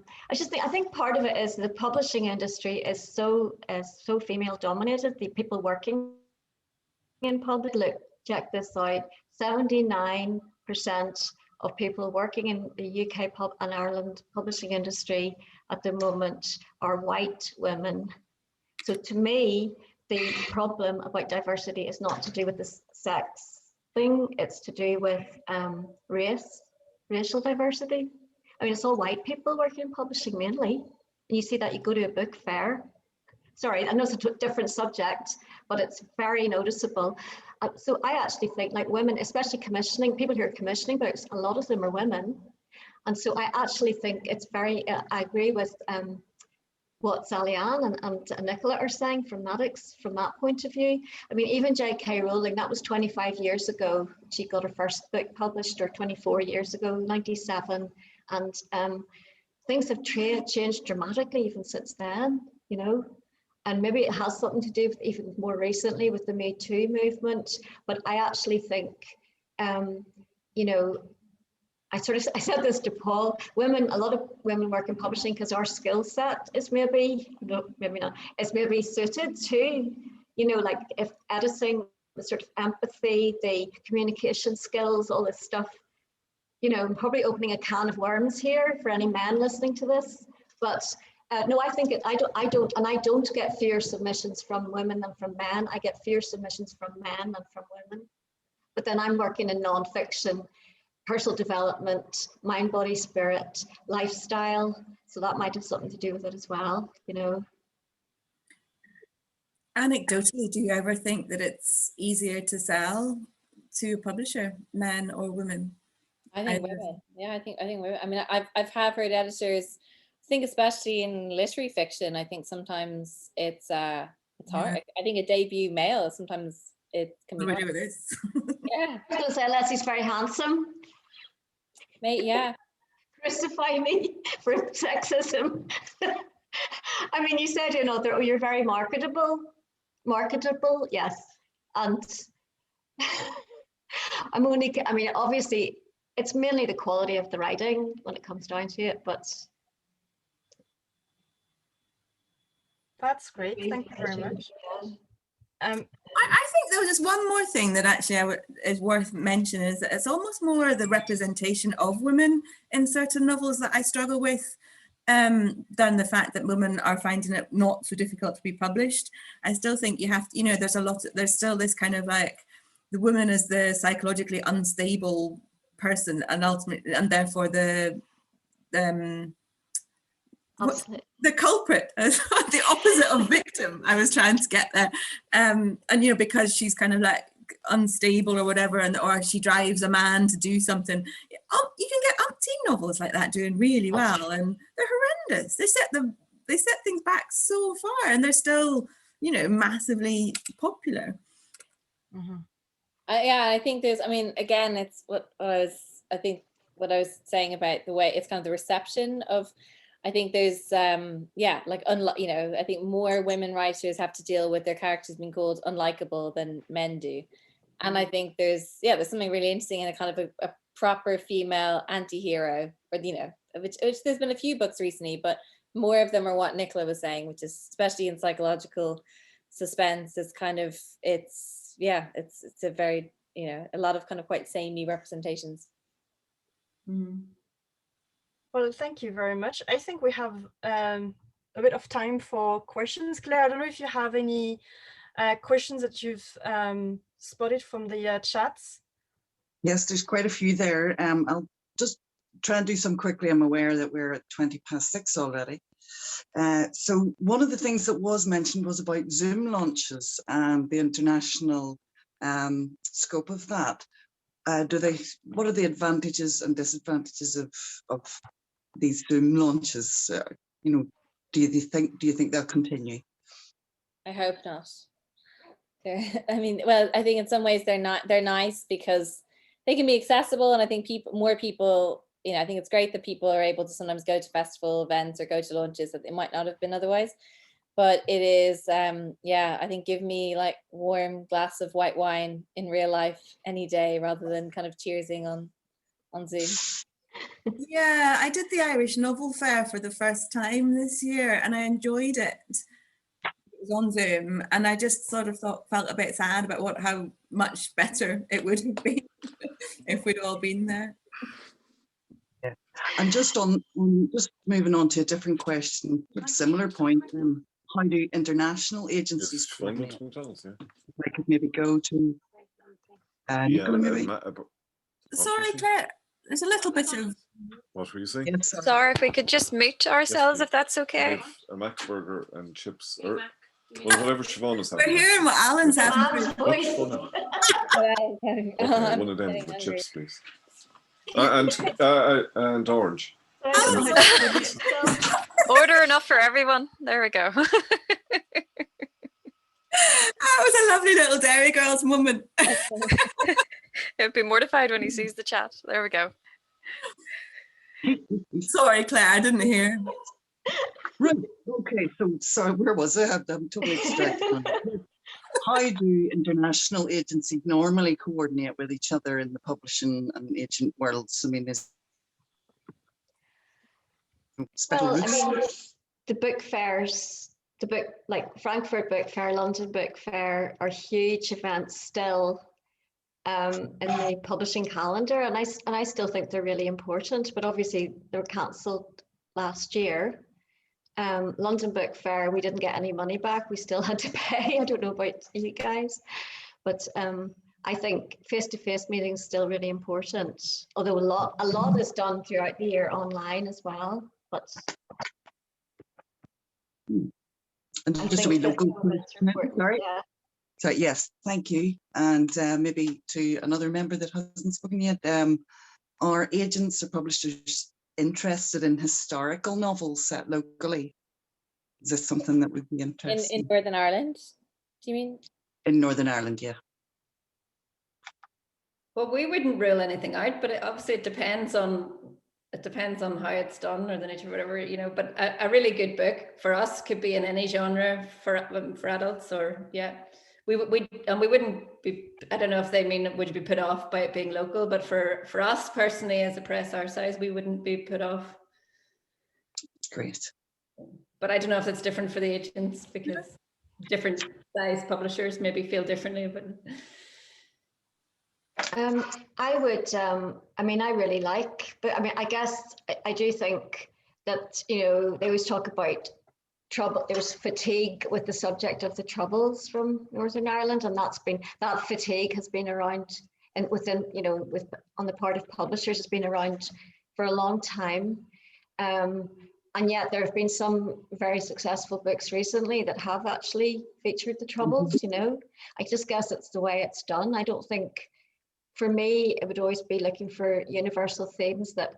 think part of it is the publishing industry is so female dominated. The people working in public, look, check this out, 79% of people working in the UK and Ireland publishing industry at the moment are white women. So to me, the problem about diversity is not to do with the sex thing, it's to do with racial diversity. I mean, it's all white people working in publishing mainly. And you see that, you go to a book fair. Sorry, I know it's a different subject, but it's very noticeable. So I actually think, like, women, especially commissioning, people who are commissioning books, a lot of them are women. And so I actually think it's very, I agree with what Sallyanne and Nicola are saying from that point of view. I mean, even J.K. Rowling, that was 25 years ago. She got her first book published, or 24 years ago, 97. And things have changed dramatically even since then, and maybe it has something to do with even more recently with the Me Too movement. But I actually think, I said this to Paul, a lot of women work in publishing because our skill set is maybe suited to, like if editing, the sort of empathy, the communication skills, all this stuff. You know, I'm probably opening a can of worms here for any men listening to this, but no, I think I don't get fewer submissions from women than from men. I get fewer submissions from men than from women. But then I'm working in non-fiction, personal development, mind, body, spirit, lifestyle. So that might have something to do with it as well, you know. Anecdotally, do you ever think that it's easier to sell to a publisher, men or women? I think women. Yeah, I think women. I mean, I've heard editors, I think especially in literary fiction, I think sometimes it's hard. I think a debut male, sometimes it can be What hard. do we do with this? I Yeah. was going to say, unless he's very handsome. Mate, yeah. Crucify me for sexism. I mean, you said, you know, you're very marketable, yes. And I mean, obviously, it's mainly the quality of the writing when it comes down to it, but. That's great. Thank you very much. I think there was just one more thing that actually is worth mentioning, is that it's almost more the representation of women in certain novels that I struggle with, than the fact that women are finding it not so difficult to be published. I still think you have to, you know, there's still this kind of like, the woman is the psychologically unstable person, and ultimately, and therefore the culprit, the opposite of victim. I was trying to get there, and you know, because she's kind of like unstable or whatever, or she drives a man to do something. You can get umpteen novels like that doing really well, and they're horrendous. They set things back so far, and they're still, you know, massively popular. Mm-hmm. Yeah, I think there's, I mean, again, it's what I was saying about the way it's kind of the reception of, I think there's, like, you know, I think more women writers have to deal with their characters being called unlikable than men do. And I think there's something really interesting in a kind of a proper female anti-hero, or, you know, which there's been a few books recently, but more of them are what Nicola was saying, which is, especially in psychological suspense, is kind of, it's a very, you know, a lot of kind of quite samey representations. Mm. Well, thank you very much. I think we have a bit of time for questions. Claire, I don't know if you have any questions that you've spotted from the chats. Yes, there's quite a few there. I'll just try and do some quickly. I'm aware that we're at 6:20 already. So one of the things that was mentioned was about Zoom launches and the international scope of that. What are the advantages and disadvantages of these Zoom launches? You know, do you think they'll continue? I hope not. I mean, well, I think in some ways they're nice because they can be accessible, and I think more people, you know, I think it's great that people are able to sometimes go to festival events or go to launches that they might not have been otherwise. But it is, I think give me like warm glass of white wine in real life any day rather than kind of cheersing on Zoom. Yeah, I did the Irish Novel Fair for the first time this year, and I enjoyed it. It was on Zoom, and I just sort of felt a bit sad about how much better it would have been if we'd all been there. Yeah. And just moving on to a different question, a similar point. How do international agencies? I could maybe go to Nicola, maybe. Sorry, Claire. There's a little bit of. What were you saying? Yes, Sorry, if we could just mute ourselves, if that's okay. A Mac burger and chips, or well, whatever Siobhan is having. We're hearing what Alan's having. Okay, one of them for chips, please. And orange. Order enough for everyone. There we go. That was a lovely little Dairy Girls moment. He'd be mortified when he sees the chat. There we go. Sorry, Claire, I didn't hear. Right. Okay. So sorry, where was I? I'm totally distracted. How do international agencies normally coordinate with each other in the publishing and agent worlds? I mean, the book fairs the book, like Frankfurt Book Fair, London Book Fair, are huge events still in the publishing calendar, and I still think they're really important. But obviously, they were cancelled last year. London Book Fair, we didn't get any money back. We still had to pay. I don't know about you guys, but I think face-to-face meetings still really important. Although a lot is done throughout the year online as well. But And I just a think wee local sorry. Yeah. So yes, thank you. And maybe to another member that hasn't spoken yet, are agents or publishers interested in historical novels set locally? Is this something that would be interesting? In Northern Ireland, do you mean? In Northern Ireland, yeah. Well, we wouldn't rule anything out, but obviously it depends on how it's done or the nature of whatever, you know. But a really good book for us could be in any genre for adults, or yeah. We wouldn't be, I don't know if they mean would be put off by it being local, but for us personally as a press our size, we wouldn't be put off. Great. But I don't know if it's different for the agents, because different size publishers maybe feel differently. But I would, I mean, I really like, but I mean, I guess I do think that, you know, they always talk about trouble. There was fatigue with the subject of the Troubles from Northern Ireland, and that fatigue has been around, and within, you know, on the part of publishers, has been around for a long time. And yet there have been some very successful books recently that have actually featured the Troubles, you know. I just guess it's the way it's done. I don't think, for me, it would always be looking for universal themes that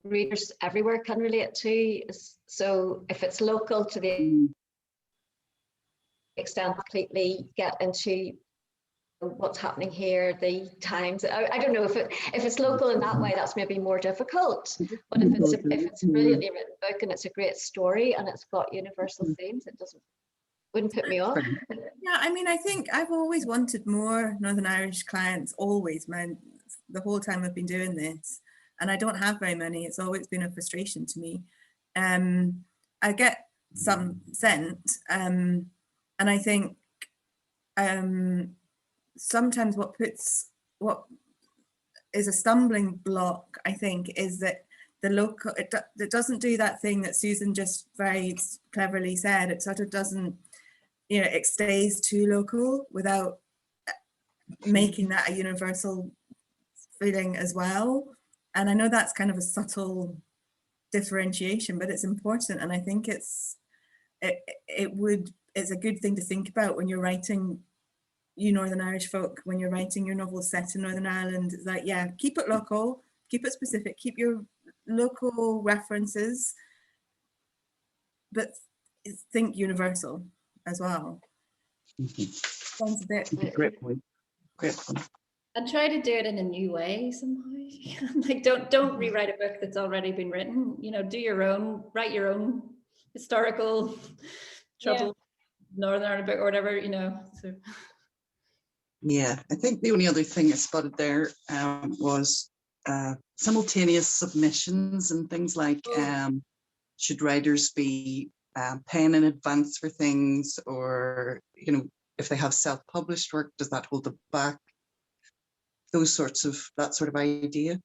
readers everywhere can relate to. So if it's local to the extent completely get into what's happening here, the times. I don't know if it's local in that way, that's maybe more difficult. But if it's a brilliantly written book and it's a great story and it's got universal themes, wouldn't put me off. Yeah, I mean, I think I've always wanted more Northern Irish clients, always, the whole time I've been doing this. And I don't have very many. It's always been a frustration to me. I get some sent, and I think sometimes what is a stumbling block, I think, is that the local, it doesn't do that thing that Susan just very cleverly said. It sort of doesn't, you know, it stays too local without making that a universal feeling as well. And I know that's kind of a subtle differentiation, but it's important. And I think it's a good thing to think about when you're writing, you Northern Irish folk, when you're writing your novel set in Northern Ireland. It's like, yeah, keep it local, keep it specific, keep your local references, but think universal as well. Sounds a bit. Great point. Great point. And try to do it in a new way somehow. Like don't rewrite a book that's already been written. You know, write your own historical trouble Northern Ireland book or whatever, you know. So. Yeah, I think the only other thing I spotted there was simultaneous submissions and things like should writers be paying in advance for things, or, you know, if they have self-published work, does that hold them back? That sort of idea.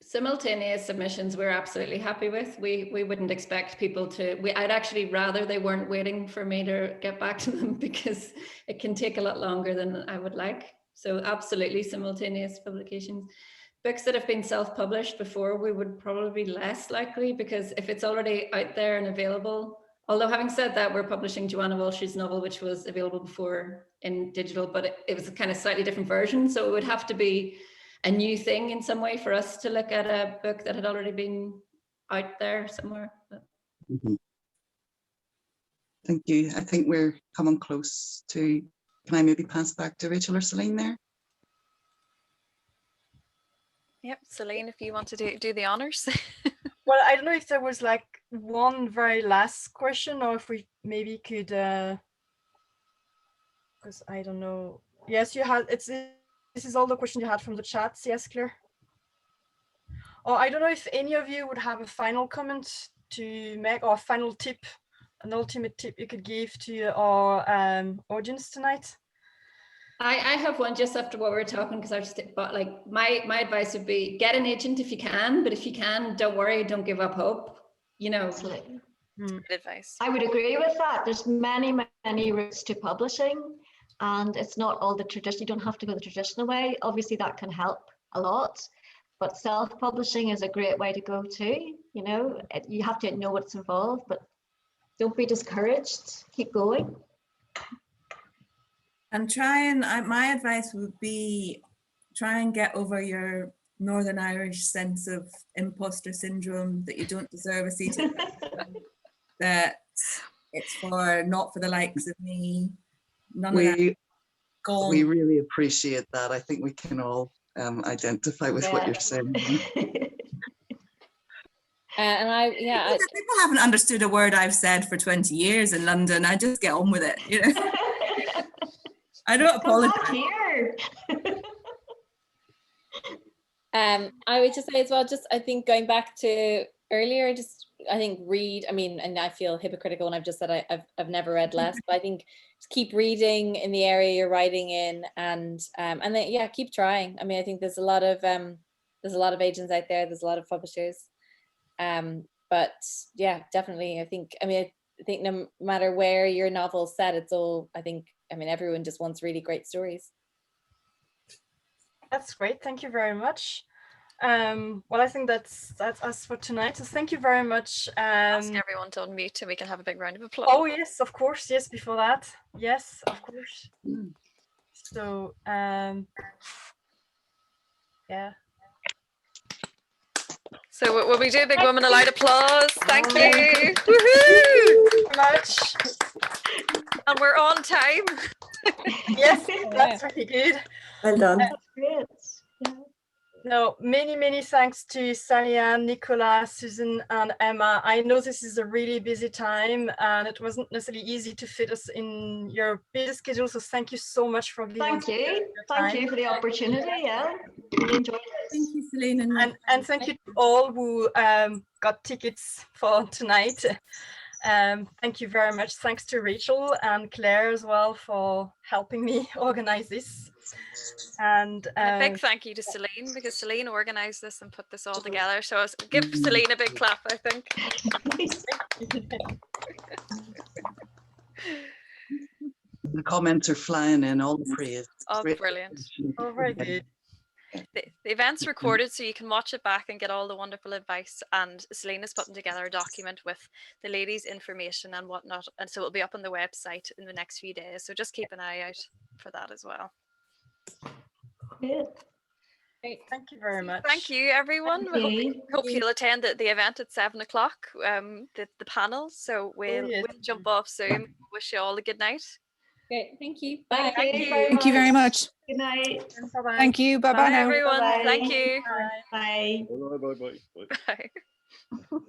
Simultaneous submissions we're absolutely happy with. We wouldn't expect people to, I'd actually rather they weren't waiting for me to get back to them, because it can take a lot longer than I would like. So absolutely simultaneous publications. Books that have been self-published before, we would probably be less likely, because if it's already out there and available, although having said that, we're publishing Joanna Walsh's novel, which was available before in digital, but it was a kind of slightly different version. So it would have to be a new thing in some way for us to look at a book that had already been out there somewhere. Mm-hmm. Thank you. I think we're coming close to, can I maybe pass back to Rachel or Celine there? Yep, Celine, if you want to do the honors. Well, I don't know if there was like one very last question, or if we maybe could, because I don't know. Yes, you had, this is all the questions you had from the chat. Yes, Claire? Or I don't know if any of you would have a final comment to make, or a final tip an ultimate tip you could give to our audience tonight? I have one just after what we were talking, because I just, but like my advice would be get an agent if you can, but if you can, don't worry, don't give up hope. You know, Absolutely. Good advice. I would agree with that. There's many routes to publishing, and it's not all the tradition. You don't have to go the traditional way. Obviously, that can help a lot, but self-publishing is a great way to go too. You know, you have to know what's involved, but don't be discouraged. Keep going. And my advice would be try and get over your Northern Irish sense of imposter syndrome, that you don't deserve a seat at that it's not for the likes of me. None of that. We really appreciate that. I think we can all identify with what you're saying. People haven't understood a word I've said for 20 years in London. I just get on with it, you know. I don't apologize. Here. I would just say as well, I think going back to earlier, I think read. I mean, and I feel hypocritical when I've just said I've never read less, but I think just keep reading in the area you're writing in, and then keep trying. I mean, I think there's a lot of agents out there. There's a lot of publishers, but yeah, definitely. I think no matter where your novel's set, it's all. I mean, everyone just wants really great stories. That's great. Thank you very much. Well, I think that's us for tonight. So thank you very much. Ask everyone to unmute and we can have a big round of applause. Oh yes, of course. Yes, before that. Yes, of course. So yeah. So will we do a big woman aloud applause? Thank you. Woohoo! Thank you very much. And we're on time. Yes, that's really good. Well done. Great. Yeah. No, many thanks to Sallyanne, Nicola, Susan, and Emma. I know this is a really busy time, and it wasn't necessarily easy to fit us in your busy schedule. So thank you so much for giving us your time. Thank you for the opportunity. Yeah, really enjoyed it. Thank you, Celine, and thank you to all who got tickets for tonight. Thank you very much. Thanks to Rachel and Claire as well for helping me organize this. And a big thank you to Celine, because Celine organized this and put this all together. So give Celine a big clap, I think. The comments are flying in, all the praise. Oh, brilliant. Oh, very good. The event's recorded, so you can watch it back and get all the wonderful advice. And Celine is putting together a document with the ladies' information and whatnot, and so it'll be up on the website in the next few days. So just keep an eye out for that as well. Good. Great. Thank you very much. Thank you, everyone. We hope you'll attend the event at 7 o'clock, the panel. So we'll jump off soon. Wish you all a good night. Great. Thank you. Bye. Thank you very much. Good night. Bye-bye. Thank you. Bye-bye now. Everyone. Bye-bye. Thank you. Bye. Bye. Bye.